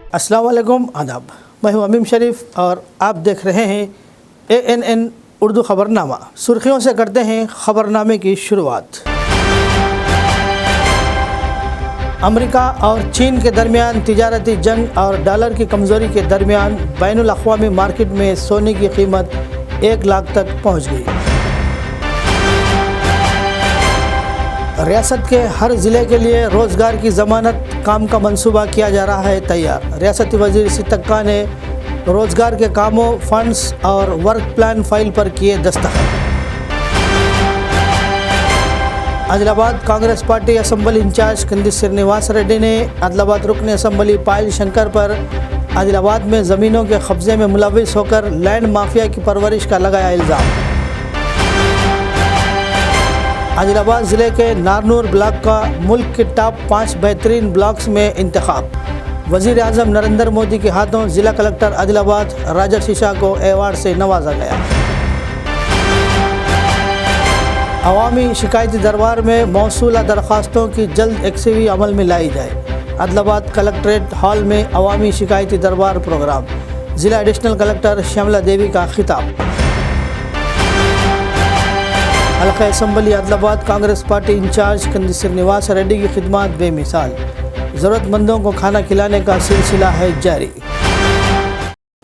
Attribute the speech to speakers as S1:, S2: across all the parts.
S1: अस्सलाम वालेकुम, आदाब। मैं हूं अमीम शरीफ और आप देख रहे हैं ANN उर्दू ख़बरनामा। सुर्खियों से करते हैं ख़बरनामे की शुरुआत। अमेरिका और चीन के दरमियान तिजारती जंग और डॉलर की कमज़ोरी के दरमियान बैनुल अक़वामी मार्केट में सोने की कीमत 1 लाख तक पहुँच गई। रियासत के हर ज़िले के लिए रोज़गार की ज़मानत काम का मंसूबा किया जा रहा है तैयार। रियासती वज़ीर सितक्का ने रोज़गार के कामों, फंड्स और वर्क प्लान फाइल पर किए दस्तखत। Adilabad Congress party assembly incharge Kandi Srinivas Reddy ने आदिलाबाद रुकन असम्बली पायल शंकर पर आदिलाबाद में ज़मीनों के कब्ज़े में मुलविस होकर लैंड माफिया की परवरिश का लगाया इल्ज़ाम। आदिलाबाद ज़िले के नारनूर ब्लॉक का मुल्क के टॉप 5 बेहतरीन ब्लॉक्स में इंतखाब। वज़ीर आज़म नरेंद्र मोदी के हाथों ज़िला कलेक्टर आदिलाबाद राजा शीशा को एवार्ड से नवाजा गया। अवामी शिकायती दरबार में मौसूला दरख्वास्तों की जल्द एक्सवी अमल में लाई जाए। आदिलाबाद कलेक्ट्रेट हॉल में अवामी शिकायती दरबार प्रोग्राम। ज़िला एडिशनल कलेक्टर श्यामला देवी का खिताब। हल्का assembly Adilabad Congress party incharge Kandi Srinivas Reddy की खिदमत बेमिसाल। ज़रूरतमंदों को खाना खिलाने का सिलसिला है जारी।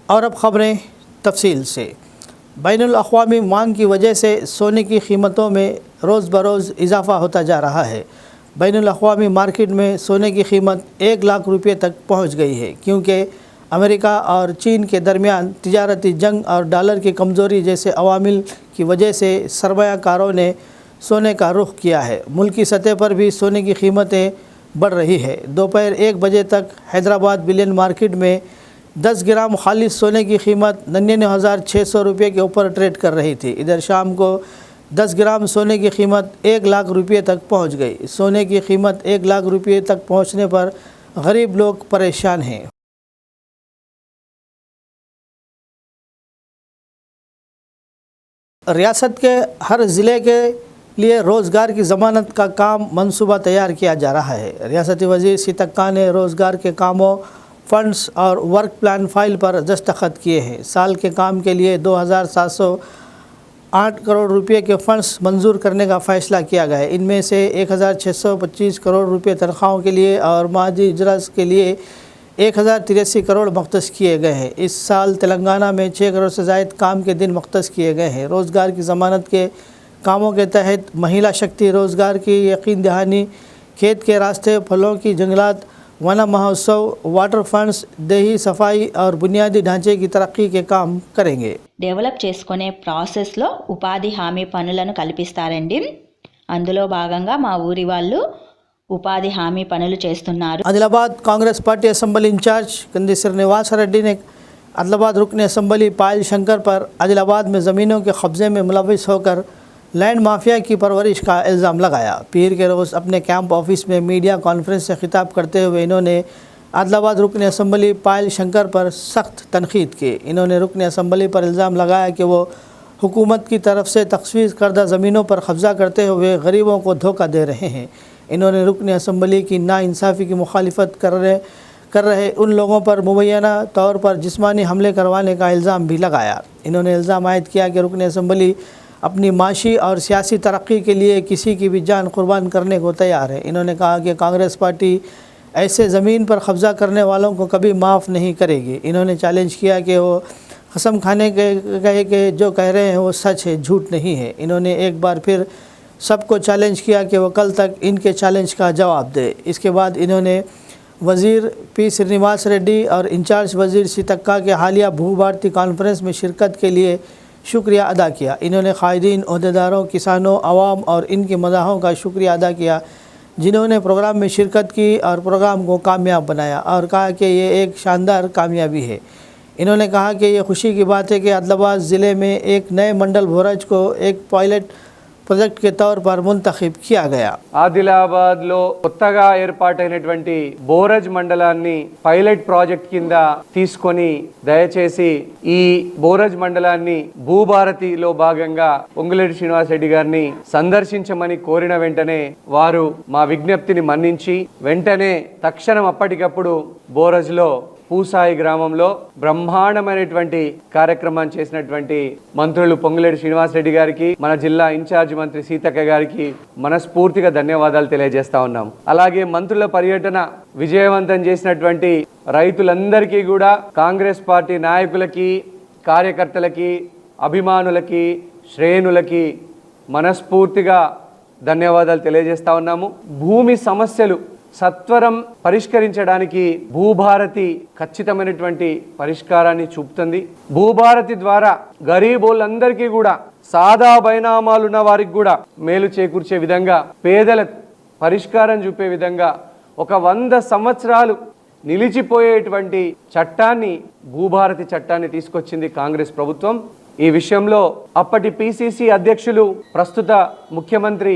S1: और अब ख़बरें तफसील से। बैनुल अक़वामी मांग की वजह से सोने की कीमतों में रोज़ बरोज़ इजाफ़ा होता जा रहा है। बैनुल अक़वामी मार्केट में सोने की कीमत 1 लाख रुपये तक पहुँच गई है, क्योंकि अमेरिका और चीन के दरमियान तिजारती जंग और डॉलर की कमज़ोरी जैसे अवामिल की वजह से सरमायाकारों ने सोने का रुख किया है। मुल्की सतह पर भी सोने की कीमतें बढ़ रही है। दोपहर 1 बजे तक हैदराबाद बिलियन मार्केट में 10 ग्राम खालिस सोने की कीमत 99,600 रुपये के ऊपर ट्रेड कर रही थी। इधर शाम को 10 ग्राम सोने की कीमत 1 लाख रुपये तक पहुंच गई। सोने की कीमत 1 लाख रुपये तक पहुंचने पर गरीब लोग परेशान हैं। रियासत के हर ज़िले के लिए रोज़गार की ज़मानत का काम मंसूबा तैयार किया जा रहा है। रियासती वज़ीर सितक्का ने रोज़गार के कामों, फंड्स और वर्क प्लान फाइल पर दस्तखत किए हैं। साल के काम के लिए 2,708 करोड़ रुपए के फंड्स मंजूर करने का फ़ैसला किया गया है। इनमें से 1,625 करोड़ रुपए तनख्वाहों के लिए और मादी इजरास के लिए 1,083 करोड़ मख्तस किए गए हैं। इस साल तेलंगाना में 6 करोड़ से ज़ायद काम के दिन मख्तस किए गए हैं। रोज़गार की ज़मानत के कामों के तहत महिला शक्ति रोज़गार की यकीन दहानी, खेत के रास्ते, फलों की जंगलात, वन महोत्सव, वाटर फंड्स, देही सफाई और बुनियादी ढांचे की तरक्की के काम करेंगे।
S2: డెవలప్ చేసుకునే ప్రాసెస్లో ఉపాధి హామీ పనులను కల్పిస్తారండి. అందులో భాగంగా మా ఊరి వాళ్ళు ఉపాధి హామీ పనులు చేస్తున్నారు.
S1: Adilabad Congress party assembly incharge Kandi Srinivas Reddy ने आदिलाबाद रुकन असम्बली पायल शंकर पर आदिलाबाद में ज़मीनों के कब्ज़े में मुलविस होकर लैंड माफिया की परवरिश का इल्ज़ाम लगाया। पीर के रोज़ अपने कैंप ऑफिस में मीडिया कॉन्फ्रेंस से खिताब करते हुए इन्होंने आदिलाबाद रुकन असम्बली पायल शंकर पर सख्त तनकीद की। इन्होंने रुकन असम्बली पर इल्ज़ाम लगाया कि वो हुकूमत की तरफ से तखसीस करदा ज़मीनों पर कब्ज़ा करते हुए गरीबों को धोखा दे रहे हैं। इन्होंने रुकन असम्बली की नाइंसाफ़ी की मुखालिफत कर रहे उन लोगों पर मुबैना तौर पर जिस्मानी हमले करवाने का इल्ज़ाम भी लगाया। इन्होंने इल्ज़ाम आयद किया कि रुकन असम्बली अपनी माशी और सियासी तरक्की के लिए किसी की भी जान कुर्बान करने को तैयार है। इन्होंने कहा कि कांग्रेस पार्टी ऐसे ज़मीन पर कब्ज़ा करने वालों को कभी माफ़ नहीं करेगी। इन्होंने चैलेंज किया कि वो कसम खाने के जो कह रहे हैं वो सच है, झूठ नहीं है। इन्होंने एक बार फिर सबको चैलेंज किया कि वो कल तक इनके चैलेंज का जवाब दे। इसके बाद इन्होंने वज़ीर पी श्रीनिवास रेड्डी और इंचार्ज वज़ीर सितक्का के हालिया भू भारती कॉन्फ्रेंस में शिरकत के लिए शुक्रिया अदा किया। इन्होंने क़ायदीन, ओहदेदारों, किसानों, अवाम और इनके मदाहों का शुक्रिया अदा किया जिन्होंने प्रोग्राम में शिरकत की और प्रोग्राम को कामयाब बनाया, और कहा कि ये एक शानदार कामयाबी है। इन्होंने कहा कि ये खुशी की बात है कि आदिलाबाद ज़िले में एक नए मंडल भोरज को एक पायलट ప్రాజెక్ట్ के तौर पर मुंतखब किया गया।
S3: ఆదిలాబాద్ లో కొత్తగా ఏర్పాటైనటువంటి బోరజ్ మండలాన్ని పైలట్ ప్రాజెక్ట్ కింద తీసుకొని దయచేసి ఈ బోరజ్ మండలాన్ని భూభారతిలో భాగంగా పొంగులేటి శ్రీనివాస్ రెడ్డి గారిని సందర్శించమని కోరిన వెంటనే వారు మా విజ్ఞప్తిని మన్నించి వెంటనే తక్షణం అప్పటికప్పుడు బోరజ్లో పూసాయి గ్రామంలో బ్రహ్మాండమైనటువంటి కార్యక్రమాన్ని చేసినటువంటి మంత్రులు పొంగులేటి శ్రీనివాసరెడ్డి గారికి, మన జిల్లా ఇన్ఛార్జ్ మంత్రి సీతక్క గారికి మనస్ఫూర్తిగా ధన్యవాదాలు తెలియజేస్తా ఉన్నాం. అలాగే మంత్రుల పర్యటన విజయవంతం చేసినటువంటి రైతులందరికీ కూడా, కాంగ్రెస్ పార్టీ నాయకులకి, కార్యకర్తలకి, అభిమానులకి, శ్రేణులకి మనస్ఫూర్తిగా ధన్యవాదాలు తెలియజేస్తా ఉన్నాము. భూమి సమస్యలు సత్వరం పరిష్కరించడానికి భూభారతి ఖచ్చితమైనటువంటి పరిష్కారాన్ని చూపుతుంది. భూభారతి ద్వారా గరీబోళ్ళందరికీ కూడా, సాదా బైనామాలున్న వారికి కూడా మేలు చేకూర్చే విధంగా, పేదల పరిష్కారం చూపే విధంగా ఒక 100 సంవత్సరాలు నిలిచిపోయేటువంటి చట్టాన్ని, భూభారతి చట్టాన్ని తీసుకొచ్చింది కాంగ్రెస్ ప్రభుత్వం. ఈ విషయంలో అప్పటి పిసిసి అధ్యక్షులు, ప్రస్తుత ముఖ్యమంత్రి,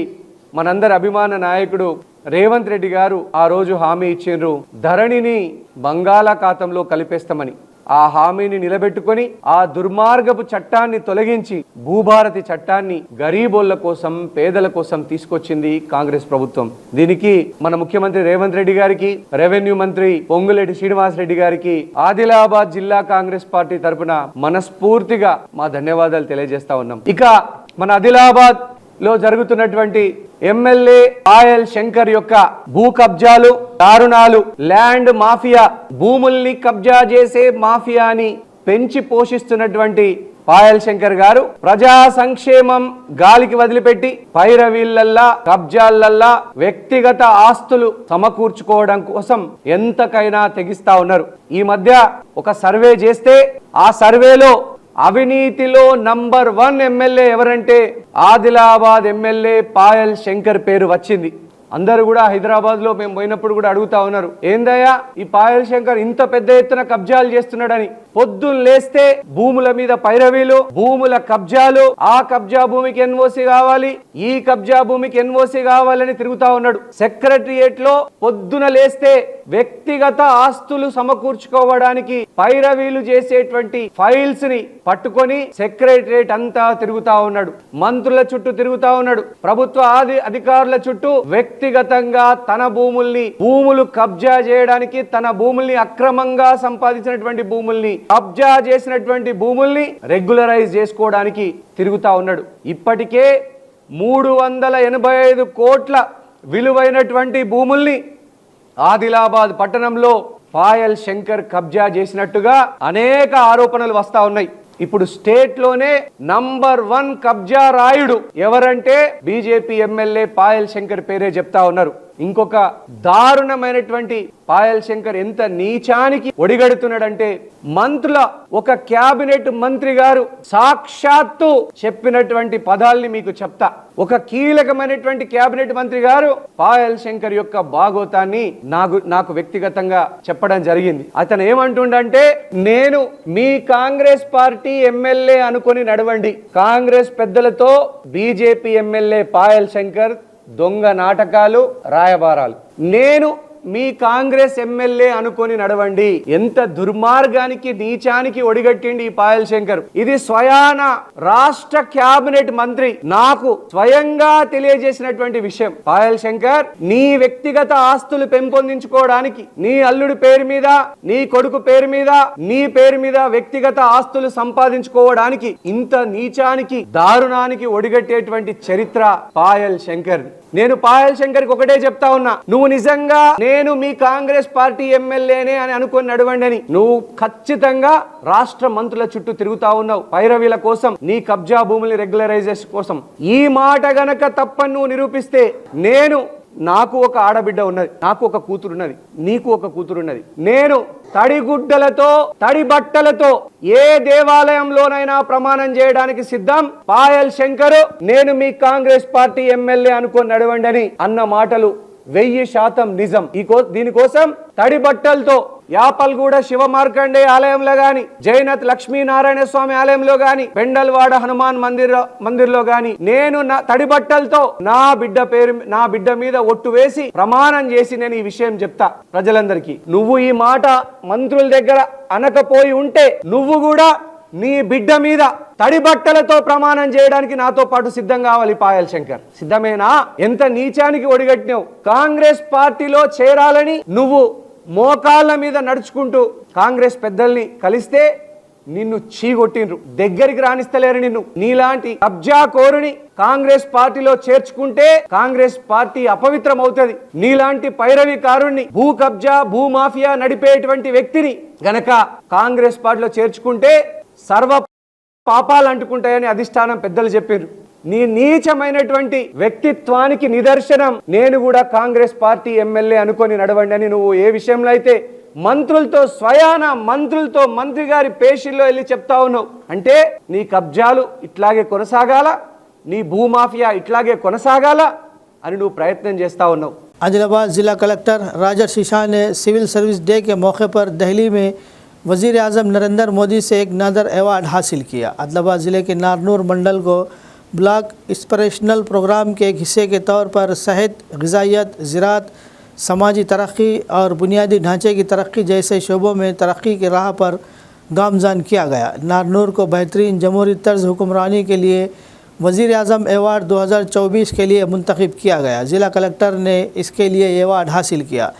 S3: మనందరి అభిమాన నాయకుడు రేవంత్ రెడ్డి గారు ఆ రోజు హామీ ఇచ్చిండ్రు, ధరణిని బంగాళాఖాతంలో కలిపేస్తామని. ఆ హామీని నిలబెట్టుకొని ఆ దుర్మార్గపు చట్టాన్ని తొలగించి భూభారతి చట్టాన్ని గరీబోళ్ల కోసం, పేదల కోసం తీసుకొచ్చింది కాంగ్రెస్ ప్రభుత్వం. దీనికి మన ముఖ్యమంత్రి రేవంత్ రెడ్డి గారికి, రెవెన్యూ మంత్రి పొంగులేటి శ్రీనివాసరెడ్డి గారికి ఆదిలాబాద్ జిల్లా కాంగ్రెస్ పార్టీ తరఫున మనస్ఫూర్తిగా మా ధన్యవాదాలు తెలియజేస్తా ఉన్నాం. ఇక మన ఆదిలాబాద్ లో జరుగుతున్నటువంటి ఎమ్మెల్యే పాయల్ శంకర్ యొక్క భూ కబ్జాలు, దారుణాలు, ల్యాండ్ మాఫియా, భూముల్ని కబ్జా చేసే మాఫియాని పెంచి పోషిస్తున్నటువంటి పాయల్ శంకర్ గారు ప్రజా సంక్షేమం గాలికి వదిలిపెట్టి పైరవీళ్లల్లా, కబ్జాలల్లా వ్యక్తిగత ఆస్తులు సమకూర్చుకోవడం కోసం ఎంతకైనా తెగిస్తా ఉన్నారు. ఈ మధ్య ఒక సర్వే చేస్తే ఆ సర్వేలో అవినీతిలో నంబర్ 1 ఎమ్మెల్యే ఎవరంటే ఆదిలాబాద్ ఎమ్మెల్యే పాయల్ శంకర్ పేరు వచ్చింది. అందరూ కూడా హైదరాబాద్లో మేము పోయినప్పుడు కూడా అడుగుతా ఉన్నారు, ఏందయ్యా ఈ పాయల్ శంకర్ ఇంత పెద్ద ఎత్తున కబ్జాలు చేస్తున్నాడని. పొద్దున్న లేస్తే భూముల మీద పైరవీలు, భూముల కబ్జాలు, ఆ కబ్జా భూమికి ఎన్ఓసి కావాలి, ఈ కబ్జా భూమికి ఎన్ఓసి కావాలని తిరుగుతా ఉన్నాడు. సెక్రటరియేట్ లో పొద్దున లేస్తే వ్యక్తిగత ఆస్తులు సమకూర్చుకోవడానికి పైరవీలు చేసేటువంటి ఫైల్స్ ని పట్టుకొని సెక్రటరియేట్ అంతా తిరుగుతా ఉన్నాడు. మంత్రుల చుట్టూ తిరుగుతా ఉన్నాడు. ప్రభుత్వ అధికారుల చుట్టూ వ్యక్తిగతంగా తన భూములు కబ్జా చేయడానికి, తన భూముల్ని అక్రమంగా సంపాదించినటువంటి భూముల్ని, కబ్జా చేసినటువంటి భూముల్ని రెగ్యులరైజ్ చేసుకోవడానికి తిరుగుతా ఉన్నాడు. ఇప్పటికే 385 కోట్ల విలువైనటువంటి భూముల్ని ఆదిలాబాద్ పట్టణంలో పాయల్ శంకర్ కబ్జా చేసినట్టుగా అనేక ఆరోపణలు వస్తా ఉన్నాయి. ఇప్పుడు స్టేట్ లోనే నంబర్ 1 కబ్జా రాయుడు ఎవరంటే బీజేపీ ఎమ్మెల్యే పాయల్ శంకర్ పేరే చెప్తా ఉన్నారు. ఇంకొక దారుణమైనటువంటి పాయల్ శంకర్ ఎంత నీచానికి ఒడిగడుతున్నాడంటే, మంత్రుల ఒక క్యాబినెట్ మంత్రి గారు సాక్షాత్తు చెప్పినటువంటి పదాల్ని మీకు చెప్తా. ఒక కీలకమైనటువంటి క్యాబినెట్ మంత్రి గారు పాయల్ శంకర్ యొక్క భాగోతాన్ని నాకు వ్యక్తిగతంగా చెప్పడం జరిగింది. అతను ఏమంటుండంటే, నేను మీ కాంగ్రెస్ పార్టీ ఎమ్మెల్యే అనుకొని నడవండి, కాంగ్రెస్ పెద్దలతో బీజేపీ ఎమ్మెల్యే పాయల్ శంకర్ దొంగ నాటకాలు, రాయబారాలు, నేను మీ కాంగ్రెస్ ఎమ్మెల్యే అనుకొని నడవండి. ఎంత దుర్మార్గానికి, నీచానికి ఒడిగట్టిండి ఈ పాయల్ శంకర్. ఇది స్వయాన రాష్ట్ర క్యాబినెట్ మంత్రి నాకు స్వయంగా తెలియజేసినటువంటి విషయం. పాయల్ శంకర్, నీ వ్యక్తిగత ఆస్తులు పెంపొందించుకోవడానికి, నీ అల్లుడి పేరు మీద, నీ కొడుకు పేరు మీద, నీ పేరు మీద వ్యక్తిగత ఆస్తులు సంపాదించుకోవడానికి ఇంత నీచానికి, దారుణానికి ఒడిగట్టేటువంటి చరిత్ర పాయల్ శంకర్. నేను పాయల్ శంకర్కి ఒకటే చెప్తా ఉన్నా, నువ్వు నిజంగా నేను మీ కాంగ్రెస్ పార్టీ ఎమ్మెల్యేనే అని అనుకొని నడవండి అని. నువ్వు ఖచ్చితంగా రాష్ట్ర మంత్రుల చుట్టూ తిరుగుతా ఉన్నావు పైరవీల కోసం, నీ కబ్జా భూముల్ని రెగ్యులరైజేషన్ కోసం. ఈ మాట గనక తప్పని నువ్వు నిరూపిస్తే, నాకు ఒక ఆడబిడ్డ ఉన్నది, నాకు ఒక కూతురున్నది, నీకు ఒక కూతురున్నది, నేను తడిగుడ్డలతో, తడి బట్టలతో ఏ దేవాలయంలోనైనా ప్రమాణం చేయడానికి సిద్ధం. పాయల్ శంకర్, నేను మీ కాంగ్రెస్ పార్టీ ఎమ్మెల్యే అనుకొని నడవండి అని అన్న మాటలు 1000% నిజం. దీనికోసం తడి బట్టలతో యాపల్గూడ శివ మార్కండే ఆలయంలో గాని, జైనత్ లక్ష్మీనారాయణ స్వామి ఆలయంలో గాని, పెండల్వాడ హనుమాన్ మందిర్లో గాని నేను నా తడి బట్టలతో నా బిడ్డ మీద ఒట్టు వేసి ప్రమాణం చేసి నేను ఈ విషయం చెప్తా ప్రజలందరికీ. నువ్వు ఈ మాట మంత్రుల దగ్గర అనకపోయి ఉంటే, నువ్వు కూడా నీ బిడ్డ మీద తడి బట్టలతో ప్రమాణం చేయడానికి నాతో పాటు సిద్ధం కావాలి. పాయల్ శంకర్, సిద్ధమేనా? ఎంత నీచానికి ఒడిగట్టినావు. కాంగ్రెస్ పార్టీలో చేరాలని నువ్వు మోకాళ్ళ మీద నడుచుకుంటూ కాంగ్రెస్ పెద్దల్ని కలిస్తే నిన్ను చీగొట్టిండ్రు, దగ్గరికి రాణిస్తలేరు నిన్ను. నీలాంటి కబ్జా కోరుని కాంగ్రెస్ పార్టీలో చేర్చుకుంటే కాంగ్రెస్ పార్టీ అపవిత్రం అవుతుంది. నీలాంటి పైరవికారుణ్ణి, భూ కబ్జా భూ మాఫియా నడిపేటువంటి వ్యక్తిని గనక కాంగ్రెస్ పార్టీలో చేర్చుకుంటే సర్వ పాపాలు అంటుకుంటాయని అధిష్టానం పెద్దలు చెప్పారు. నీ నీచమైనటువంటి వ్యక్తిత్వానికి నిదర్శనం నేను కూడా కాంగ్రెస్ పార్టీ ఎమ్మెల్యే అనుకొని నడవండి అని నువ్వు ఏ విషయంలో అయితే మంత్రులతో స్వయాన మంత్రులతో మంత్రి గారి పేషీల్లో వెళ్ళి చెప్తా ఉన్నావు అంటే నీ కబ్జాలు ఇట్లాగే కొనసాగాల, నీ భూమాఫియా ఇట్లాగే కొనసాగాల అని నువ్వు ప్రయత్నం చేస్తా ఉన్నావు.
S1: आदिलाबाद ज़िला कलेक्टर राजर्षि शाह ने सिविल सर्विस डे के मौके पर दिल्ली में वज़ीर आज़म नरेंद्र मोदी से एक नादर अवार्ड हासिल किया। आदिलाबाद ज़िले के नारनूर मंडल को ब्लॉक इंस्पिरेशनल प्रोग्राम के एक हिस्से के तौर पर सेहत, ग़िज़ाइयत, ज़राअत, समाजी तरक्की और बुनियादी ढांचे की तरक्की जैसे शोबों में तरक्की की राह पर गामज़न किया गया। नारनूर को बेहतरीन जमहूरी तर्ज हुक्मरानी के लिए वज़ीर आज़म अवार्ड 2024 के लिए मुंतखब किया गया। ज़िला कलेक्टर ने इसके लिए अवार्ड हासिल किया।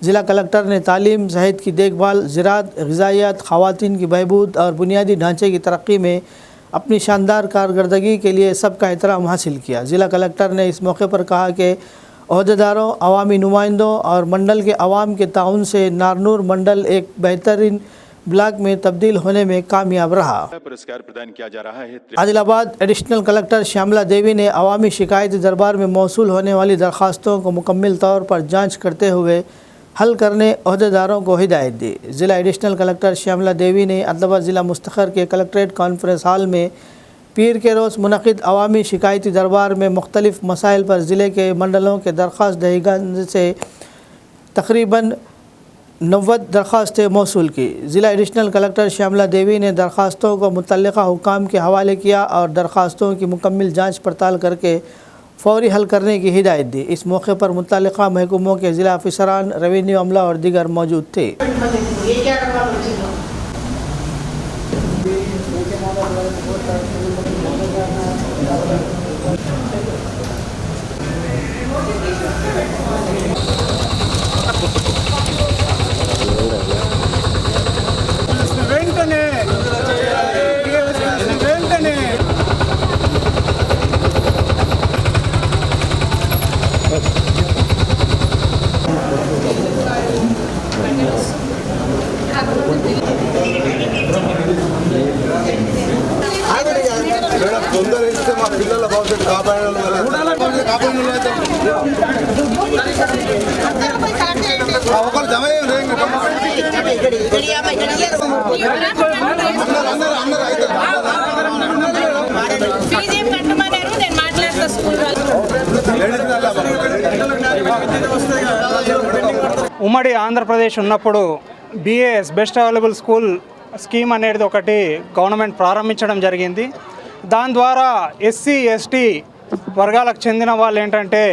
S1: ज़िला कलेक्टर ने तालीम, सेहत की देखभाल, ज़राअत, ग़िज़ाइयत, ख़वातीन की बहबूद और बुनियादी ढांचे की तरक्की में अपनी शानदार कारकर्दगी के लिए सबका एहतराम हासिल किया। ज़िला कलेक्टर ने इस मौके पर कहा कि अहदेदारों, अवामी नुमाइंदों और मंडल के अवाम के ताउन से नारनूर मंडल एक बेहतरीन ब्लॉक में तब्दील होने में कामयाब रहा।
S4: पुरस्कार प्रदान किया जा रहा है।
S1: आदिलाबाद एडिशनल कलेक्टर श्यामला देवी ने अवामी शिकायती दरबार में मौसूल होने वाली दरख्वास्तों को मुकम्मल तौर पर जांच करते हुए हल करने अहदेदारों को हिदायत दी। ज़िला एडिशनल कलेक्टर श्यामला देवी ने आदिलाबाद ज़िला मुस्तखर के कलेक्ट्रेट कॉन्फ्रेंस हॉल में पीर के रोज़ मुनक़िद अवामी शिकायती दरबार में मुख्तलिफ़ मसाइल पर ज़िले के मंडलों के दरख्वास्त दहीगन से तकरीबन 90 दरख्वास्तें मौसूल की। ज़िला एडिशनल कलेक्टर श्यामला देवी ने दरख्वास्तों को मुतल्लिक़ा हुकाम के हवाले किया और दरख्वास्तों की मुकम्मल जांच पड़ताल करके फौरी हल करने की हिदायत दी। इस मौके पर मुतल्लिक़ा महकमों के ज़िला अफसरान, रेवेन्यू अमला और दीगर मौजूद थे।
S5: తొందర ఇస్తే మా పిల్లల భవిష్యత్తు ఒకరు జమ
S6: ఉమ్మడి ఆంధ్రప్రదేశ్ ఉన్నప్పుడు BAS best available school scheme అనేది ఒకటి గవర్నమెంట్ ప్రారంభించడం జరిగింది. దాని ద్వారా ఎస్సీ ఎస్టీ వర్గాలకు చెందిన వాళ్ళు ఏంటంటే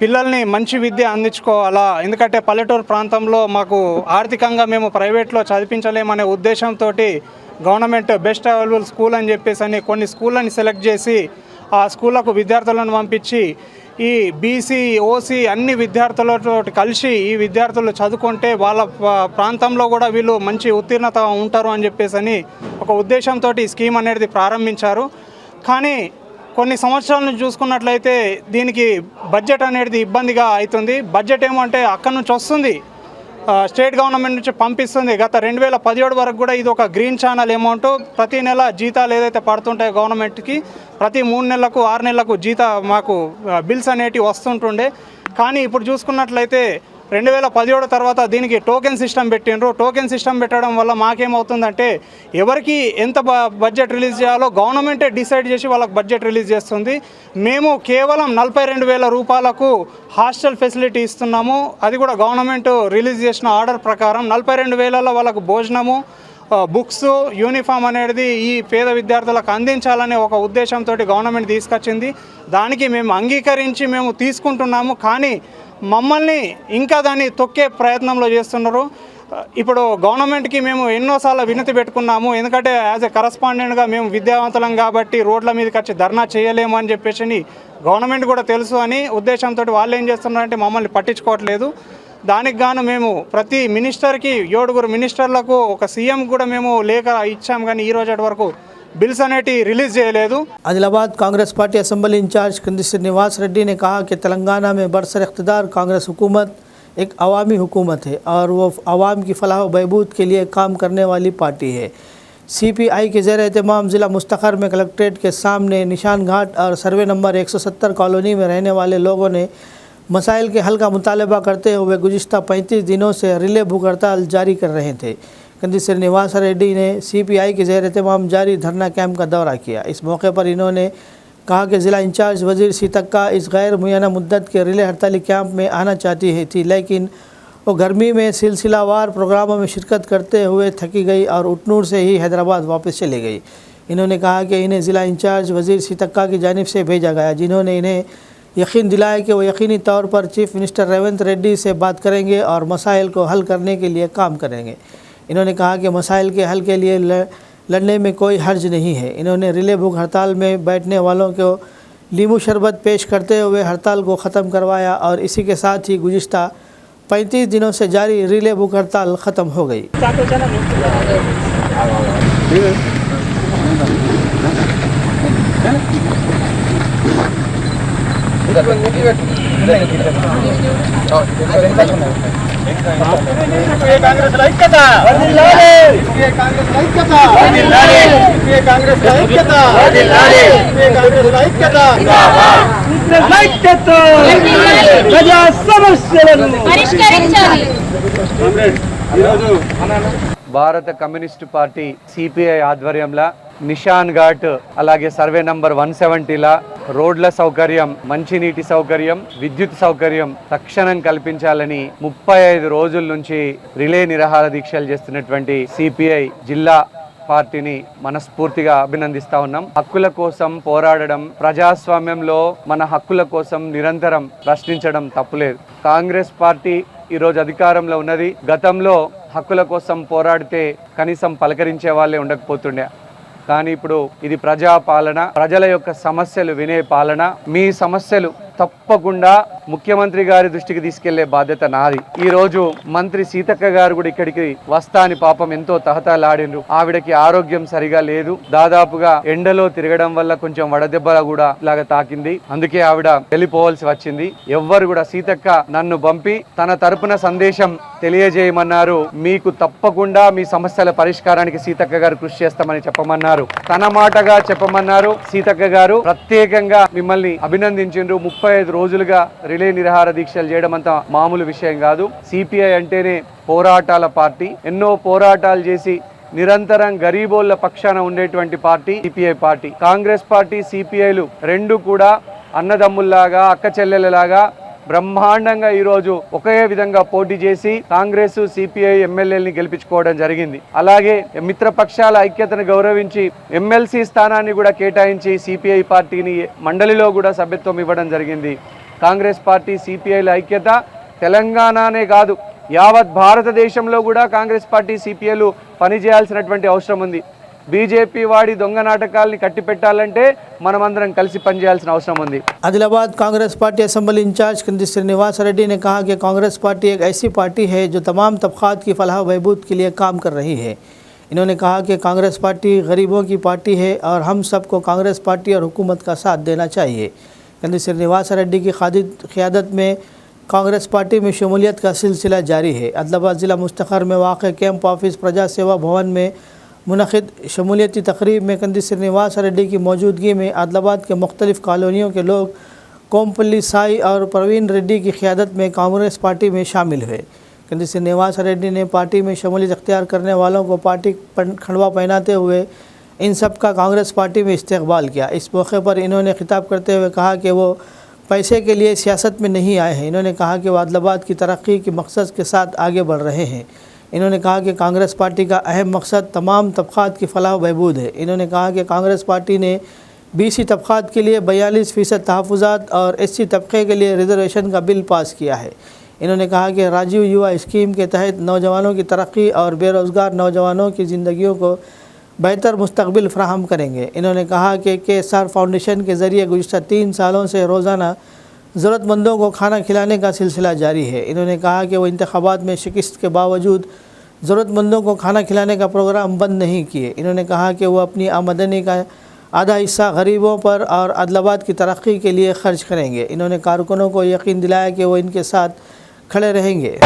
S6: పిల్లల్ని మంచి విద్య అందించుకోవాలా, ఎందుకంటే పల్లెటూరు ప్రాంతంలో మాకు ఆర్థికంగా మేము ప్రైవేట్లో చదివించలేమనే ఉద్దేశంతో గవర్నమెంట్ బెస్ట్ అవైలబుల్ స్కూల్ అని చెప్పేసి కొన్ని స్కూళ్ళని సెలెక్ట్ చేసి ఆ స్కూళ్ళకు విద్యార్థులను పంపించి ఈ బీసీ ఓసీ అన్ని విద్యార్థులతో కలిసి ఈ విద్యార్థులు చదువుకుంటే వాళ్ళ ప్రాంతంలో కూడా వీళ్ళు మంచి ఉత్తీర్ణత ఉంటారు అని చెప్పేసి ఒక ఉద్దేశంతో ఈ స్కీమ్ అనేది ప్రారంభించారు. కానీ కొన్ని సంవత్సరాల నుంచి చూసుకున్నట్లయితే దీనికి బడ్జెట్ అనేది ఇబ్బందిగా అవుతుంది. బడ్జెట్ ఏమంటే అక్కడి నుంచి వస్తుంది, స్టేట్ గవర్నమెంట్ నుంచి పంపిస్తుంది. గత 2017 వరకు కూడా ఇది ఒక గ్రీన్ ఛానల్ అమౌంట్. ప్రతి నెల జీతాలు ఏదైతే పడుతుంటాయో గవర్నమెంట్కి ప్రతి 3 నెలలకు 6 నెలలకు మాకు బిల్స్ అనేటివి వస్తుంటుండే. కానీ ఇప్పుడు చూసుకున్నట్లయితే 2017 తర్వాత దీనికి టోకెన్ సిస్టమ్ పెట్టిండ్రు. టోకెన్ సిస్టమ్ పెట్టడం వల్ల మాకేమవుతుందంటే ఎవరికి ఎంత బడ్జెట్ రిలీజ్ చేయాలో గవర్నమెంటే డిసైడ్ చేసి వాళ్ళకి బడ్జెట్ రిలీజ్ చేస్తుంది. మేము కేవలం 42,000 రూపాయలకు హాస్టల్ ఫెసిలిటీ ఇస్తున్నాము. అది కూడా గవర్నమెంట్ రిలీజ్ చేసిన ఆర్డర్ ప్రకారం 42,000లో వాళ్ళకు భోజనము, బుక్స్, యూనిఫామ్ అనేది ఈ పేద విద్యార్థులకు అందించాలనే ఒక ఉద్దేశంతో గవర్నమెంట్ తీసుకొచ్చింది. దానికి మేము అంగీకరించి మేము తీసుకుంటున్నాము. కానీ మమ్మల్ని ఇంకా దాన్ని తొక్కే ప్రయత్నంలో చేస్తున్నారు. ఇప్పుడు గవర్నమెంట్కి మేము ఎన్నోసార్లు వినతి పెట్టుకున్నాము. ఎందుకంటే యాజ్ ఎ కరస్పాండెంట్గా మేము విద్యావంతులం కాబట్టి రోడ్ల మీదకి వచ్చి ధర్నా చేయలేము అని చెప్పేసి గవర్నమెంట్ కూడా తెలుసు అని ఉద్దేశంతో వాళ్ళు ఏం చేస్తున్నారంటే మమ్మల్ని పట్టించుకోవట్లేదు. దానికి గాను మేము ప్రతి మినిస్టర్కి 7 మినిస్టర్లకు ఒక సీఎం కూడా మేము లేఖ ఇచ్చాం, కానీ ఈ రోజు వరకు बिल्स अनेटी रिलीज చేయలేదు।
S1: Adilabad Congress party assembly incharge Kandi Srinivas Reddy ने कहा कि तेलंगाना में बरसर इख्तिदार कांग्रेस हुकूमत एक अवामी हुकूमत है और वो आवाम की फलाह व बहबूद के लिए काम करने वाली पार्टी है। CPI के ज़ेर एहतमाम ज़िला मुस्तखर में कलेक्ट्रेट के सामने निशान घाट और सर्वे नंबर 170 कॉलोनी में रहने वाले लोगों ने मसाइल के हल का मुतालबा करते हुए गुज़िश्ता 35 दिनों से रिले भूख हड़ताल जारी कर रहे थे। कंदी श्रीनिवास रेड्डी ने CPI के ज़ेर एहतमाम जारी धरना कैंप का दौरा किया। इस मौके पर इन्होंने कहा कि ज़िला इंचार्ज वज़ीर सीतक्का इस गैर मुय्यना मुद्दत के रिले हड़ताली कैंप में आना चाहती थी, लेकिन वो गर्मी में सिलसिलावार प्रोग्रामों में शिरकत करते हुए थकी गई और उटनूर से ही हैदराबाद वापस चली गई। इन्होंने कहा कि इन्हें ज़िला इंचार्ज वज़ीर सीतक्का की जानिब से भेजा गया, जिन्होंने इन्हें यकीन दिलाया कि वो यकीनी तौर पर चीफ मिनिस्टर रेवंत रेड्डी से बात करेंगे और मसाइल को हल करने के लिए काम करेंगे। इन्होंने कहा कि मसाइल के हल के लिए लड़ने में कोई हर्ज नहीं है। इन्होंने रिले भूख हड़ताल में बैठने वालों को लीमू शरबत पेश करते हुए हड़ताल को ख़त्म करवाया और इसी के साथ ही गुज़िश्ता 35 दिनों से जारी रिले भूख हड़ताल ख़त्म हो गई।
S3: భారత కమ్యూనిస్టు పార్టీ సిపిఐ ఆధ్వర్యంలో నిషాన్ ఘాట్ అలాగే సర్వే నంబర్ 170ల రోడ్ల సౌకర్యం, మంచినీటి సౌకర్యం, విద్యుత్ సౌకర్యం తక్షణం కల్పించాలని 35 రోజుల నుంచి రిలే నిరాహార దీక్షలు చేస్తున్నటువంటి సిపిఐ జిల్లా పార్టీని మనస్ఫూర్తిగా అభినందిస్తా ఉన్నాం। హక్కుల కోసం పోరాడడం, ప్రజాస్వామ్యంలో మన హక్కుల కోసం నిరంతరం ప్రశ్నించడం తప్పులేదు। కాంగ్రెస్ పార్టీ ఈరోజు అధికారంలో ఉన్నది, గతంలో హక్కుల కోసం పోరాడితే కనీసం పలకరించే వాళ్ళే ఉండకపోతుండే, కానీ ఇప్పుడు ఇది ప్రజా పాలన, ప్రజల యొక్క సమస్యలు వినే పాలన। మీ సమస్యలు తప్పకుండా ముఖ్యమంత్రి గారి దృష్టికి తీసుకెళ్లే బాధ్యత నాది। ఈ రోజు మంత్రి సీతక్క గారు కూడా ఇక్కడికి వస్తాని పాపం ఎంతో తహతలాడిండ్రు। ఆవిడకి ఆరోగ్యం సరిగా లేదు, దాదాపుగా ఎండలో తిరగడం వల్ల కొంచెం వడదెబ్బ కూడా లాగా తాకింది, అందుకే ఆవిడ వెళ్ళిపోవాల్సి వచ్చింది। ఎవ్వరు కూడా సీతక్క నన్ను పంపి తన తరపున సందేశం తెలియజేయమన్నారు। మీకు తప్పకుండా మీ సమస్యల పరిష్కారానికి సీతక్క గారు కృషి చేస్తామని చెప్పమన్నారు, తన మాటగా చెప్పమన్నారు। సీతక్క గారు ప్రత్యేకంగా మిమ్మల్ని అభినందించిండ్రు। 35 రోజులుగా రిలే నిరాహార దీక్షలు చేయడం అంత మామూలు విషయం కాదు। సిపిఐ అంటేనే పోరాటాల పార్టీ, ఎన్నో పోరాటాలు చేసి నిరంతరం గరీబోళ్ల పక్షాన ఉండేటువంటి party CPI party. Congress party సిపిఐలు రెండు కూడా అన్నదమ్ముల్లాగా, అక్క చెల్లెలలాగా బ్రహ్మాండంగా ఈరోజు ఒకే విధంగా పోటీ చేసి కాంగ్రెస్ సిపిఐ ఎమ్మెల్యేలని గెలిపించుకోవడం జరిగింది। అలాగే మిత్రపక్షాల ఐక్యతను గౌరవించి ఎమ్మెల్సీ స్థానాన్ని కూడా కేటాయించి సిపిఐ పార్టీని మండలిలో కూడా సభ్యత్వం ఇవ్వడం జరిగింది। కాంగ్రెస్ పార్టీ సిపిఐల ఐక్యత తెలంగాణనే కాదు, యావత్ భారతదేశంలో కూడా కాంగ్రెస్ పార్టీ సిపిఐలు పనిచేయాల్సినటువంటి అవసరం ఉంది। బీజేపీ వాడి దొంగ నాటకాల్ని కట్టిపెట్టాలంటే మనమందరం కలిసి పనిచేయాల్సిన అవసరం ఉంది।
S1: Adilabad Congress party assembly incharge Kandi Srinivas Reddy ने कहा कि कांग्रेस पार्टी एक ऐसी पार्टी है जो तमाम तबक़ात की फलाह बहबूद के लिए काम कर रही है। इन्होंने कहा कि कांग्रेस पार्टी गरीबों की पार्टी है और हम सबको कांग्रेस पार्टी और हुकूमत का साथ देना चाहिए। कंदी श्रीनिवास रेड्डी की क़यादत में कांग्रेस पार्टी में शमूलियत का सिलसिला जारी है। आदिलाबाद ज़िला मुस्तखर में वाक़ कैंप ऑफिस प्रजा सेवा भवन में मुनक़िद शमूलियती तकरीब में कंदी श्रीनिवास रेड्डी की मौजूदगी में आदिलाबाद के मुख्तलिफ़ कॉलोनियों के लोग कोमपल्ली साई और प्रवीण रेड्डी की क़यादत में कांग्रेस पार्टी में शामिल हुए। कंदी श्रीनिवास रेड्डी ने पार्टी में शमूलियत अख्तियार करने वालों को पार्टी खंडवा पहनाते हुए इन सब का कांग्रेस पार्टी में इस्तकबाल किया। इस मौके पर इन्होंने खिताब करते हुए कहा कि वो पैसे के लिए सियासत में नहीं आए हैं। इन्होंने कहा कि वो आदिलाबाद की तरक्की के मकसद के साथ आगे बढ़ रहे हैं। इन्होंने कहा कि कांग्रेस पार्टी का अहम मकसद तमाम तबक़ात की फलाह बहबूद है। इन्होंने कहा कि कांग्रेस पार्टी ने BC तबक़ात के लिए 42% तहफ़्फ़ुज़ात और SC तबक़े के लिए रिजर्वेशन का बिल पास किया है। इन्होंने कहा कि राजीव युवा स्कीम के तहत नौजवानों की तरक्की और बेरोज़गार नौजवानों की ज़िंदगियों को बेहतर मुस्तक़बिल फ़राहम करेंगे। इन्होंने कहा कि KSR फाउंडेशन के ज़रिए गुज़िश्ता 3 सालों से रोज़ाना ज़रूरतमंदों को खाना खिलाने का सिलसिला जारी है। इन्होंने कहा कि वो इंतखाबात में शिकस्त के बावजूद ज़रूरतमंदों को खाना खिलाने का प्रोग्राम बंद नहीं किए। इन्होंने कहा कि वो अपनी आमदनी का आधा हिस्सा गरीबों पर और आदिलाबाद की तरक्की के लिए खर्च करेंगे। इन्होंने कारकुनों को यकीन दिलाया कि वो इनके साथ खड़े रहेंगे।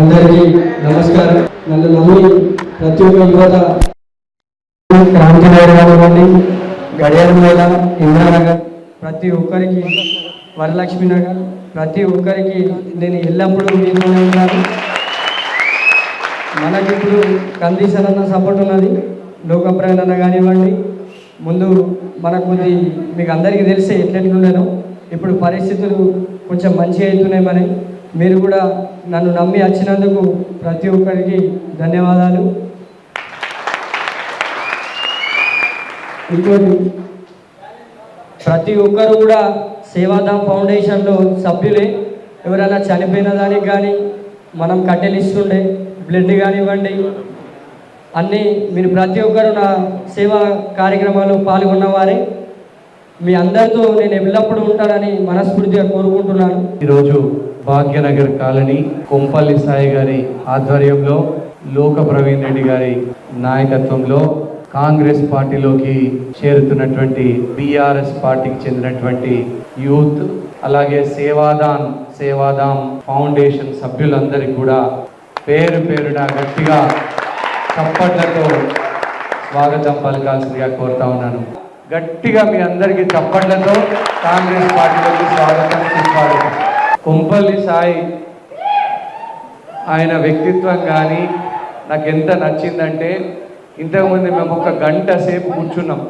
S7: అందరికీ నమస్కారం. నన్ను నమ్మి ప్రతి ఒక్క యువత క్రాంతి నగర్ కానివ్వండి, గడియార మేళ, ఇందిరానగర్, ప్రతి ఒక్కరికి వరలక్ష్మి నగర్, ప్రతి ఒక్కరికి నేను ఎల్లప్పుడూ మీతోనే ఉన్నాను. మనకి ఇప్పుడు కందీసర్ అన్న సపోర్ట్ ఉన్నది, లోకప్రాయణ అన్న కానివ్వండి. ముందు మనకు మీకు అందరికీ తెలిసే ఎట్లెట్లుండేనో ఇప్పుడు పరిస్థితులు కొంచెం మంచిగా అవుతున్నాయి. మరి మీరు కూడా నన్ను నమ్మి వచ్చినందుకు ప్రతి ఒక్కరికి ధన్యవాదాలు. ఇంకోటి, ప్రతి ఒక్కరు కూడా సేవాధామ్ ఫౌండేషన్లో సభ్యులే. ఎవరైనా చనిపోయిన దానికి కానీ మనం కట్టెలు ఇస్తుండే, బ్లడ్ కానివ్వండి, అన్నీ మీరు ప్రతి ఒక్కరు నా సేవా కార్యక్రమాల్లో పాల్గొన్నవారే. మీ అందరితో నేను ఎల్లప్పుడూ ఉంటానని మనస్ఫూర్తిగా కోరుకుంటున్నాను.
S3: ఈరోజు భాగ్యనగర్ కాలనీ కొంపల్లి సాయి గారి ఆధ్వర్యంలో, లోక ప్రవీణ్ రెడ్డి గారి నాయకత్వంలో కాంగ్రెస్ పార్టీలోకి చేరుతున్నటువంటి బీఆర్ఎస్ పార్టీకి చెందినటువంటి యూత్, అలాగే సేవాధామ్ ఫౌండేషన్ సభ్యులందరికీ కూడా పేరు పేరున గట్టిగా చప్పట్లతో స్వాగతం పలకాల్సిందిగా కోరుతా ఉన్నాను. గట్టిగా మీ అందరికీ చప్పట్లతో కాంగ్రెస్ పార్టీలోకి స్వాగతం సుస్వాగతం. కొంపల్లి సాయి ఆయన వ్యక్తిత్వం కానీ నాకు ఎంత నచ్చిందంటే, ఇంతకుముందు మేము ఒక గంట సేపు కూర్చున్నాం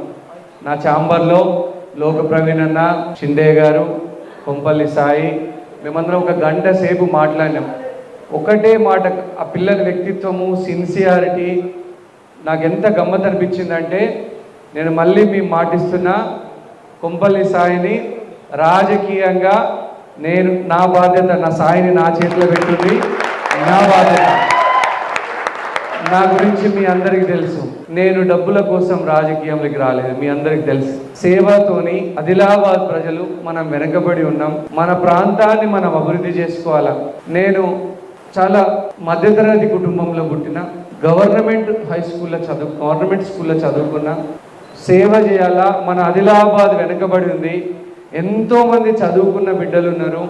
S3: నా ఛాంబర్లో. లోక ప్రవీణ్ అన్న, షిండే గారు, కొంపల్లి సాయి, మేమందరం ఒక గంట సేపు మాట్లాడినాం. ఒకటే మాట, ఆ పిల్లల వ్యక్తిత్వము, సిన్సియారిటీ నాకు ఎంత గమ్మత్ అనిపించిందంటే, నేను మళ్ళీ మేము మాటిస్తున్నా, కొంపల్లి సాయిని రాజకీయంగా నేను నా బాధ్యత, నా సాయిని నా చేతిలో పెట్టుంది నా బాధ్యత. నా గురించి మీ అందరికీ తెలుసు, నేను డబ్బుల కోసం రాజకీయంలోకి రాలేదు, మీ అందరికీ తెలుసు. సేవతోని ఆదిలాబాద్ ప్రజలు మనం వెనకబడి ఉన్నాం, మన ప్రాంతాన్ని మనం అభివృద్ధి చేసుకోవాలా. నేను చాలా మధ్యతరగతి కుటుంబంలో పుట్టిన, గవర్నమెంట్ స్కూల్లో చదువుకున్న, సేవ చేయాలా. మన ఆదిలాబాద్ వెనకబడి ఉంది, ఎంతోమంది చదువుకున్న బిడ్డలు ఉన్నారు,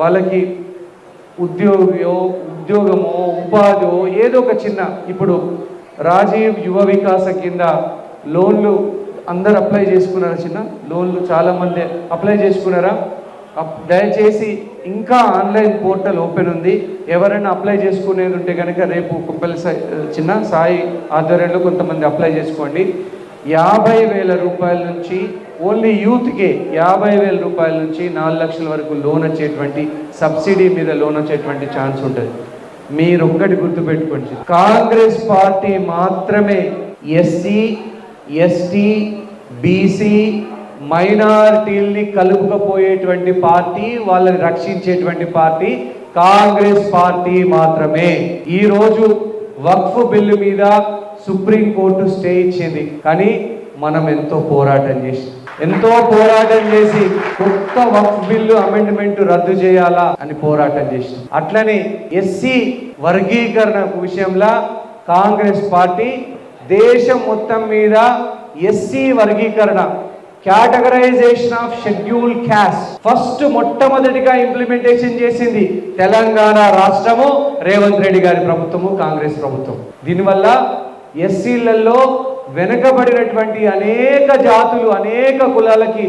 S3: వాళ్ళకి ఉద్యోగమో ఉపాధో ఏదో ఒక చిన్న, ఇప్పుడు రాజీవ్ యువ వికాస కింద లోన్లు అందరు అప్లై చేసుకున్నారా? చిన్న లోన్లు చాలామంది అప్లై చేసుకున్నారా? దయచేసి ఇంకా ఆన్లైన్ పోర్టల్ ఓపెన్ ఉంది, ఎవరైనా అప్లై చేసుకునేది ఉంటే కనుక రేపు కొంపల్లి చిన్న సాయి ఆధ్వర్యంలో కొంతమంది అప్లై చేసుకోండి. 50,000 రూపాయల నుంచి, ఓన్లీ యూత్కే 50,000 రూపాయల నుంచి 4 లక్షల వరకు లోన్ వచ్చేటువంటి, సబ్సిడీ మీద లోన్ వచ్చేటువంటి ఛాన్స్ ఉంటుంది. మీరు ఒక్కటి గుర్తుపెట్టుకోండి, కాంగ్రెస్ పార్టీ మాత్రమే ఎస్సీ, ఎస్టీ, బీసీ, మైనారిటీల్ని కలుపుకపోయేటువంటి పార్టీ, వాళ్ళని రక్షించేటువంటి పార్టీ కాంగ్రెస్ పార్టీ మాత్రమే. ఈరోజు వక్ఫ్ బిల్లు మీద సుప్రీంకోర్టు స్టే ఇచ్చింది, కానీ మనం ఎంతో పోరాటం చేసి కొత్త వక్ఫ్ బిల్లు అమెండ్మెంట్ రద్దు చేయాలా అని పోరాటం చేసి, అట్లనే ఎస్సీ వర్గీకరణ విషయంలో కాంగ్రెస్ పార్టీ దేశం మొత్తం మీద ఎస్సీ వర్గీకరణ, categorisation of schedule caste first మొట్టమొదటిగా ఇంప్లిమెంటేషన్ చేసింది తెలంగాణ రాష్ట్రము, రేవంత్ రెడ్డి గారి ప్రభుత్వము, కాంగ్రెస్ ప్రభుత్వం. దీనివల్ల ఎస్సీలలో వెనుకబడినటువంటి అనేక జాతులు, అనేక కులాలకి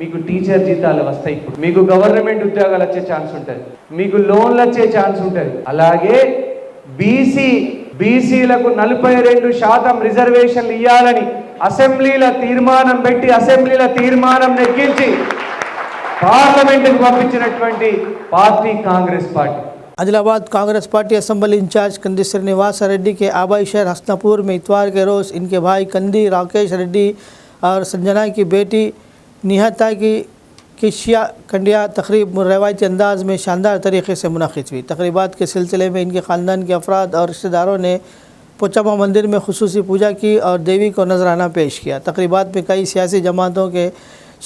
S3: మీకు టీచర్ జీతాలు వస్తాయి. ఇప్పుడు మీకు గవర్నమెంట్ ఉద్యోగాలు వచ్చే ఛాన్స్ ఉంటుంది, మీకు లోన్లు వచ్చే ఛాన్స్ ఉంటుంది. అలాగే బీసీలకు 42% రిజర్వేషన్లు ఇవ్వాలని అసెంబ్లీల తీర్మానం పెట్టి, అసెంబ్లీల తీర్మానం నెగ్గించి పార్లమెంటుకు పంపించినటువంటి party Congress party.
S1: Adilabad Congress party assembly incharge Kandi Srinivas Reddy के आबाई शहर हसनापुर में इतवार के रोज़ इनके भाई कंदी राकेश रेड्डी और संजना की बेटी निहता की किशिया कंडिया तकरीब रवायती अंदाज में शानदार तरीके से मुनक़िद हुई। तकरीबात के सिलसिले में इनके ख़ानदान के अफराद और रिश्तेदारों ने पोचम्मा मंदिर में खुसूसी पूजा की और देवी को नजराना पेश किया। तकरीबात में कई सियासी जमातों के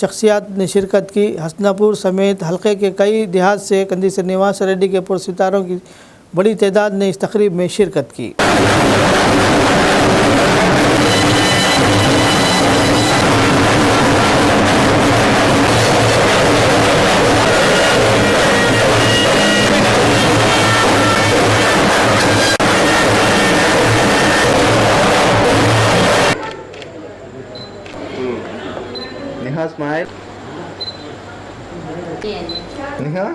S1: शख्सियात ने शिरकत की। हसनापुर समेत हल्के के कई देहात से कंदी श्रीनिवास रेड्डी के पुरसितारों की बड़ी तादाद ने इस तकरीब में शिरकत की।
S5: Neha smile. Neha.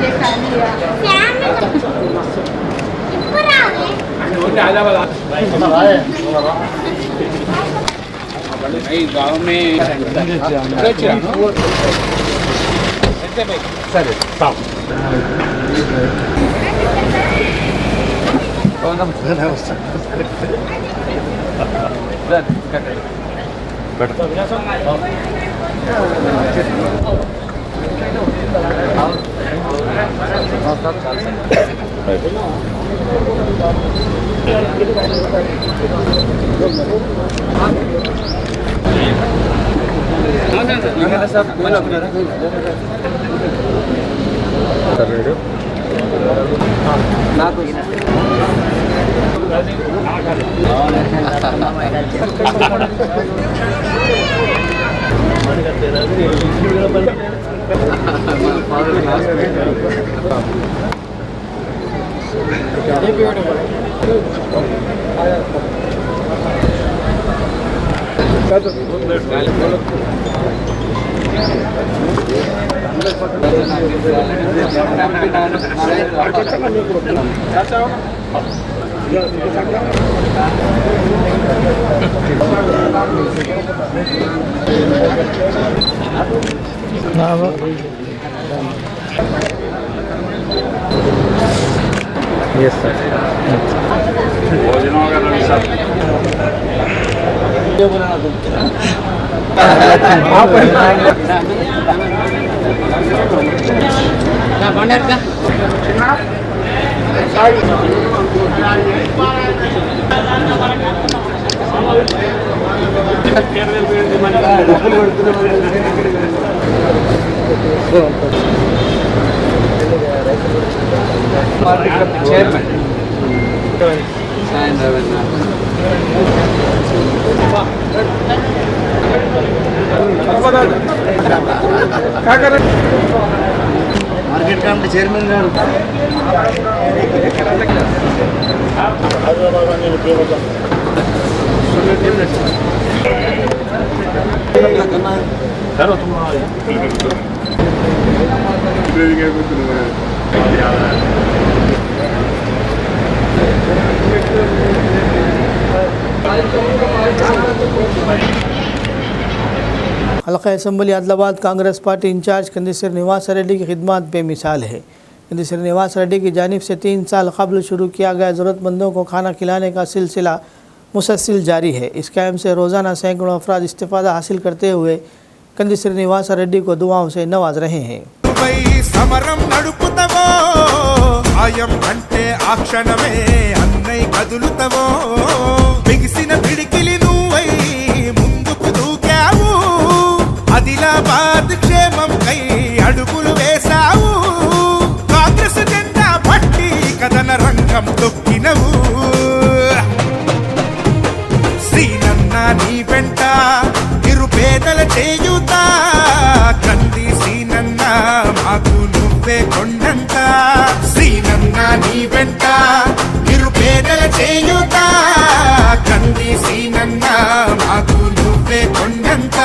S8: ये family
S5: Yes, sir.
S3: Chairman
S5: market committee chairman గారు
S1: हल्का assembly Adilabad Congress party in charge कंदिसर निवास रेड्डी की खिदमत बेमिसाल है। कंदिसर निवास रेड्डी की जानिब से 3 साल कबल शुरू किया गया ज़रूरतमंदों को खाना खिलाने का सिलसिला मुसलसल जारी है। इस कैम्प से रोज़ाना सैकड़ों अफराद इस्तिफ़ादा हासिल करते हुए कंदिसर निवास रेड्डी को दुआओं से नवाज रहे हैं।
S8: సమరం నడుపుతవో ఆయం అంటే ఆ క్షణమే అన్నై కదులుతవో బిగిసిన పిడికిలి నువ్వై ముందుకు దూకావు ఆదిలాబాద్ క్షేమం కై అడుగులు వేశావు కాంగ్రెస్ జెండా పట్టి కథన రంగం తొక్కినవు శ్రీనన్న నీ వెంట నిరుపేదల చేయుత కంది శ్రీనన్న మాకు నువ్వే కొండంత శ్రీనన్న నీ వెంట నిరుపేదల చేయుత కంది శ్రీనన్న మాకు నువ్వే కొండంత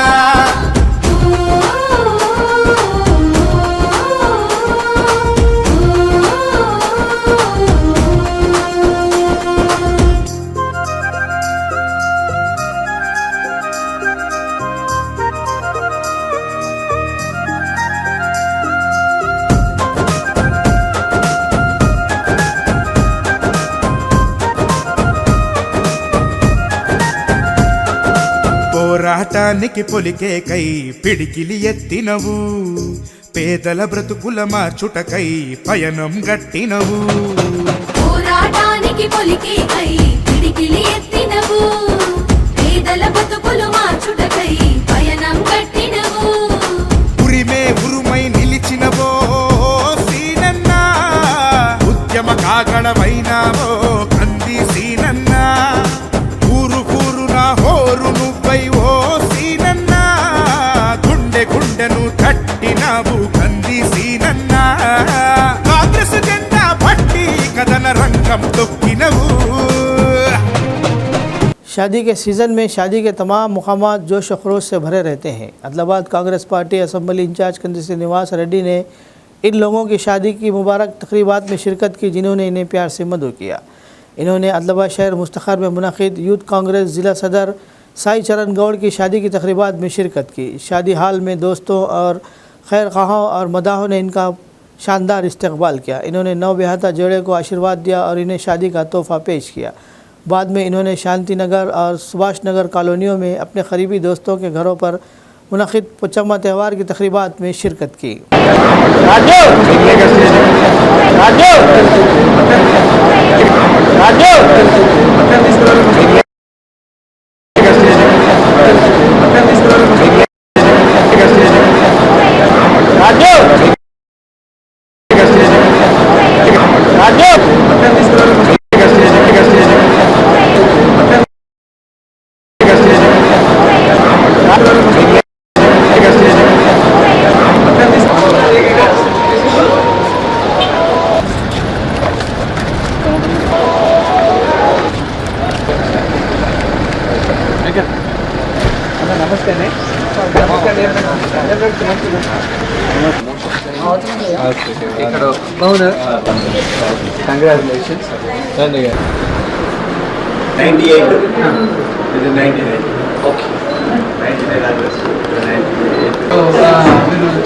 S8: పోరాటానికి పొలికే కై పిడికిలి ఎత్తినవు పేదల బ్రతుకుల మార్చుటకై పయనం గట్టినవు
S9: పోరాటానికి పొలికే కై పిడికిలి ఎత్తినవు పేదల బ్రతుకులు మార్చుటకై పయనం గట్టినవు
S8: ఉరిమే ఉరుమై నిలిచినవో సీనన్న ఉద్యమ కాగడమైనావో కంది సీనన్న ఊరు కూరున హోరు నువ్వై ఓ సీనన్న గుండె గుండెను తట్టినావు కంది సీనన్న కాంగ్రెస్ జెండా పట్టి కథన రంగం తొక్కినవు
S1: शादी के सीज़न में शादी के तमाम मुकामात जोश व खरोश से भरे रहते हैं। Adilabad Congress party assembly in charge कंदिसर निवास रेड्डी ने इन लोगों की शादी की मुबारक तकरीबात में शिरकत की जिन्होंने इन्हें प्यार से मदऊ किया। इन्होंने आदिलाबाद शहर मुस्तखर में मुनक़िद यूथ कांग्रेस ज़िला सदर साई चरण गौड़ की शादी की तक़रीबात में शिरकत की। शादी हाल में दोस्तों और खैर ख़वाहों और मदाहों ने इनका शानदार इस्तकबाल किया। इन्होंने नवविवाहिता जोड़े को आशीर्वाद दिया और इन्हें शादी का तोहफ़ा पेश किया। बाद में इन्होंने शांति नगर और सुभाष नगर कॉलोनियों में अपने करीबी दोस्तों के घरों पर मुनक़िद पोचम्मा त्यौहार की तक़रीबात में शिरकत की।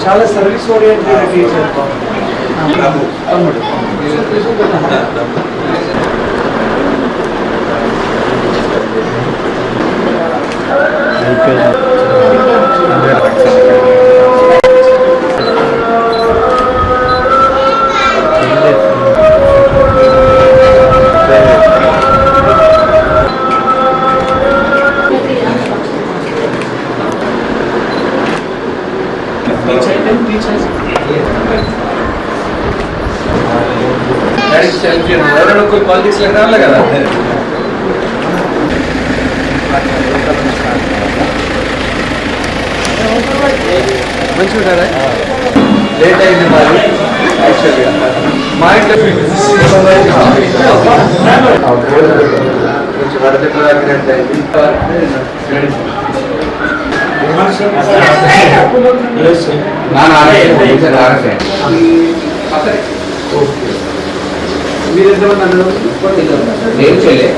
S3: చాలా సర్వీస్ ఓరియంటెడ్ టీచర్ कोई पॉलिटिक्स लग रहा लगा మంచి ఉంటారా లేట్ అయింది మరి యాక్చువల్గా మా ఇంట్లో కొంచెం వడదెబ్బ తాకినట్టు అయింది మీరు ఎంతమంది అన్నారు ఏం చేయలే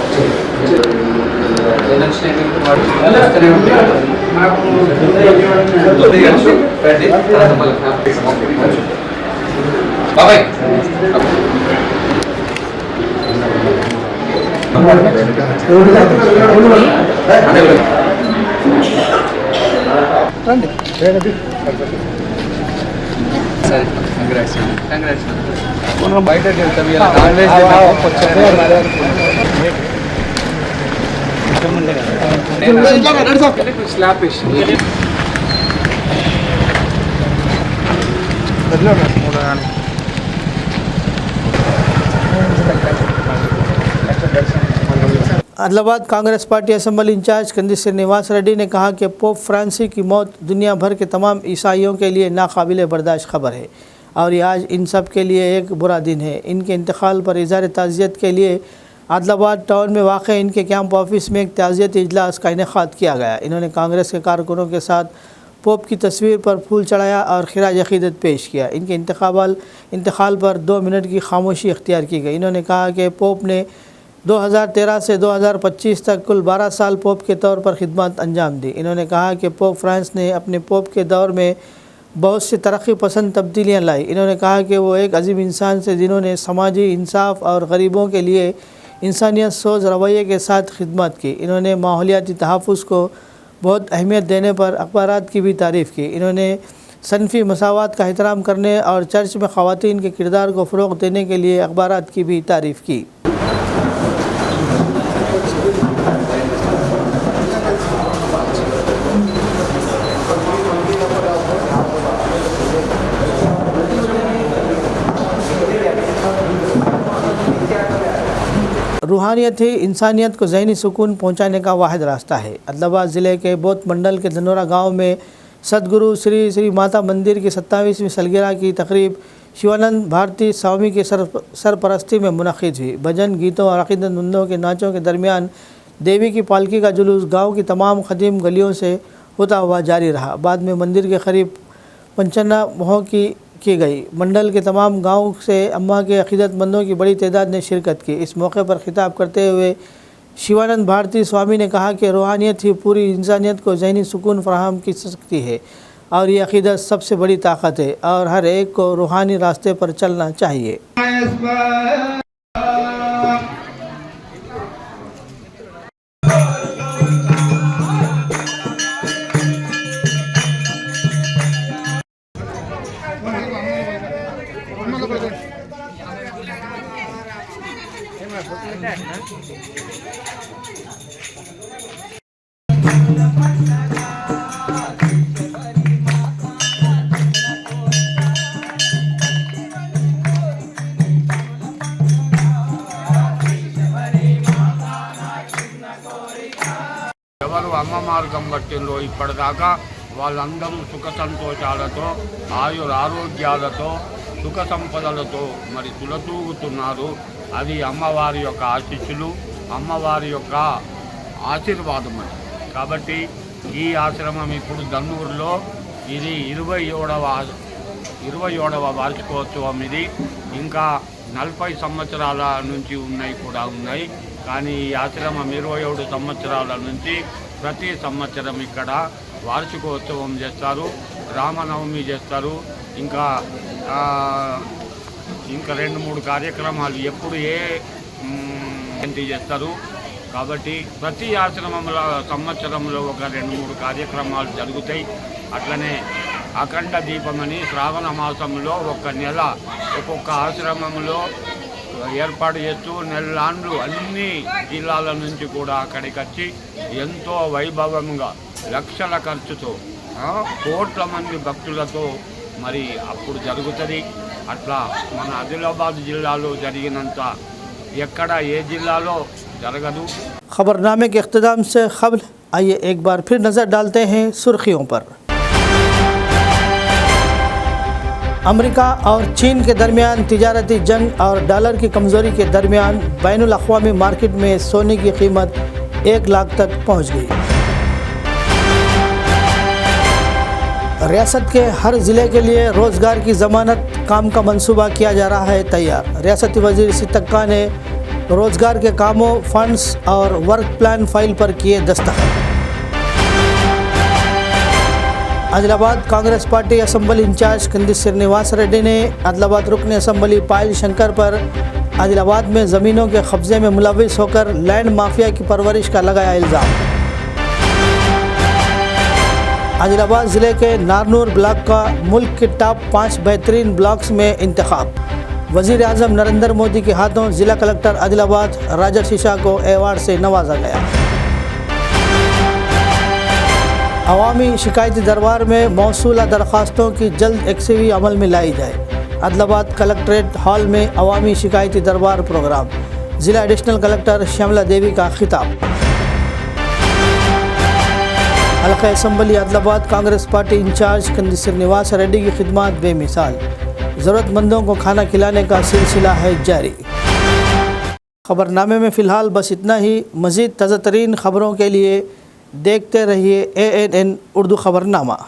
S3: బాబాయ్ సరే కంగ్రాట్స్ కంగ్రాట్స్ బయట slab
S1: Adilabad Congress party assembly in charge कंदिसर निवास रेड्डी ने कहा कि पोप फ्रांसिस की मौत दुनिया भर के तमाम ईसाइयों के लिए नाकाबिल बर्दाश्त खबर है और ये आज इन सब के लिए एक बुरा दिन है। इनके इंतकाल पर इज़हार ताज़ियत के लिए आदिलाबाद टाउन में वाक़ इनके कैंप ऑफिस में एक ताज़ियती इजलास का इनेकाद किया गया। इन्होंने कांग्रेस के कारकुनों के साथ पोप की तस्वीर पर फूल चढ़ाया और खिराज अक़ीदत पेश किया। इनके इंतकाल पर 2 मिनट की खामोशी इख्तियार की गई। इन्होंने कहा कि पोप ने 2013 से 2025 तक कुल 12 साल पोप के तौर पर खिदमत अंजाम दी। इन्होंने कहा कि पोप फ्रांस ने अपने पोप के दौर में बहुत सी तरक्की पसंद तब्दीलियाँ लाई। इन्होंने कहा कि वो एक अजीम इंसान से जिन्होंने समाजी इंसाफ और गरीबों के लिए इंसानियत सोच रवैये के साथ खिदमत की। इन्होंने माहौलियाती तहफ़्फ़ुज़ को बहुत अहमियत देने पर अखबारात की भी तारीफ़ की। इन्होंने सनफ़ी मसावत का एहतराम करने और चर्च में ख़वातीन के किरदार को फ़रोग़ देने के लिए अखबारात की भी तारीफ़ की। रूहानियत ही इंसानियत को ज़हनी सुकून पहुँचाने का वाहिद रास्ता है। आदिलाबाद ज़िले के बोत मंडल के धनोरा गांव में सदगुरु श्री श्री माता मंदिर की 27वीं सालगिरह की तकरीब शिवानंद भारती स्वामी के सरपरस्ती में मुनक़िद हुई। भजन गीतों और अक़ीदतमंदों के नाचों के दरमियान देवी की पालकी का जुलूस गाँव की तमाम क़दीम गलियों से होता हुआ जारी रहा। बाद में मंदिर के करीब 55 मोहों की की गई। मंडल के तमाम गाँव से अम्मा के अक़ीदतमंदों की बड़ी तादाद ने शिरकत की। इस मौके पर खिताब करते हुए शिवानंद भारती स्वामी ने कहा कि रूहानियत ही पूरी इंसानियत को ज़हनी सुकून फराहम की सकती है और ये अक़ीदत सबसे बड़ी ताकत है और हर एक को रूहानी रास्ते पर चलना चाहिए।
S10: ఎవరు అమ్మ మార్గం పట్టిందో ఇప్పటిదాకా వాళ్ళందరూ సుఖ సంతోషాలతో ఆయురారోగ్యాలతో సుఖ సంపదలతో మరి తులతూగుతున్నారు. అది అమ్మవారి యొక్క ఆశీస్సులు, అమ్మవారి యొక్క ఆశీర్వాదం అని. కాబట్టి ఈ ఆశ్రమం ఇప్పుడు దన్నూరులో ఇది 27వ వార్షికోత్సవం. ఇది ఇంకా 40 సంవత్సరాల నుంచి ఉన్నాయి. కానీ ఈ ఆశ్రమం 27 సంవత్సరాల నుంచి ప్రతి సంవత్సరం ఇక్కడ వార్షికోత్సవం చేస్తారు, రామనవమి చేస్తారు, ఇంకా 2-3 కార్యక్రమాలు ఎప్పుడు చేస్తారు. కాబట్టి ప్రతి ఆశ్రమంలో సంవత్సరంలో ఒక 2-3 కార్యక్రమాలు జరుగుతాయి. అట్లనే అఖండ దీపమని శ్రావణ మాసంలో ఒక నెల ఒక్కొక్క ఆశ్రమంలో ఏర్పాటు చేస్తూ నెలలాండ్లు అన్ని జిల్లాల నుంచి కూడా అక్కడికి వచ్చి ఎంతో వైభవంగా లక్షల ఖర్చుతో కోట్ల మంది భక్తులతో మరి అప్పుడు జరుగుతుంది. అట్లా మన ఆదిలాబాద్ జిల్లాలో జరిగినంత ఎక్కడ ఏ జిల్లాలో జరగదు.
S1: खबरनामे के इख्तिताम से क़ब्ल आइए एक बार फिर नज़र डालते हैं सुर्खियों पर। अमेरिका और चीन के दरमियान तिजारती जंग और डॉलर की कमज़ोरी के दरमियान बैनुल अक़वामी मार्केट में सोने की कीमत 1 लाख तक पहुँच गई। रियासत के हर ज़िले के लिए रोज़गार की ज़मानत काम का मंसूबा किया जा रहा है तैयार। रियासती वज़ीर सितक्का ने रोज़गार के कामों, फंड्स और वर्क प्लान फाइल पर किए दस्तखत। Adilabad Congress party assembly incharge Kandi Srinivas Reddy ने आदिलाबाद रुकन असम्बली पायल शंकर पर आदिलाबाद में ज़मीनों के कब्ज़े में मुलविस होकर लैंड माफिया की परवरिश का लगाया इल्ज़ाम। आदिलाबाद ज़िले के नारनूर ब्लॉक का मुल्क के टॉप 5 बेहतरीन ब्लॉक्स में इंतखाब। वज़ीर आज़म नरेंद्र मोदी के हाथों ज़िला कलेक्टर आदिलाबाद राजा शीशा को एवार्ड से नवाजा गया। अवामी शिकायती दरबार में मौसूला दरख्वास्तों की जल्द एक्सवी अमल में लाई जाए। आदिलाबाद कलेक्ट्रेट हॉल में अवामी शिकायती दरबार प्रोग्राम। ज़िला एडिशनल कलेक्टर श्यामला देवी का खिताब। हल्का assembly Adilabad Congress party incharge Kandi Srinivas Reddy की खिदमत बेमिसाल। ज़रूरतमंदों को खाना खिलाने का सिलसिला है जारी। खबरनामे में फ़िलहाल बस इतना ही। मज़ीद ताज़ा तरीन खबरों के लिए देखते रहिए ANN उर्दू खबरनामा।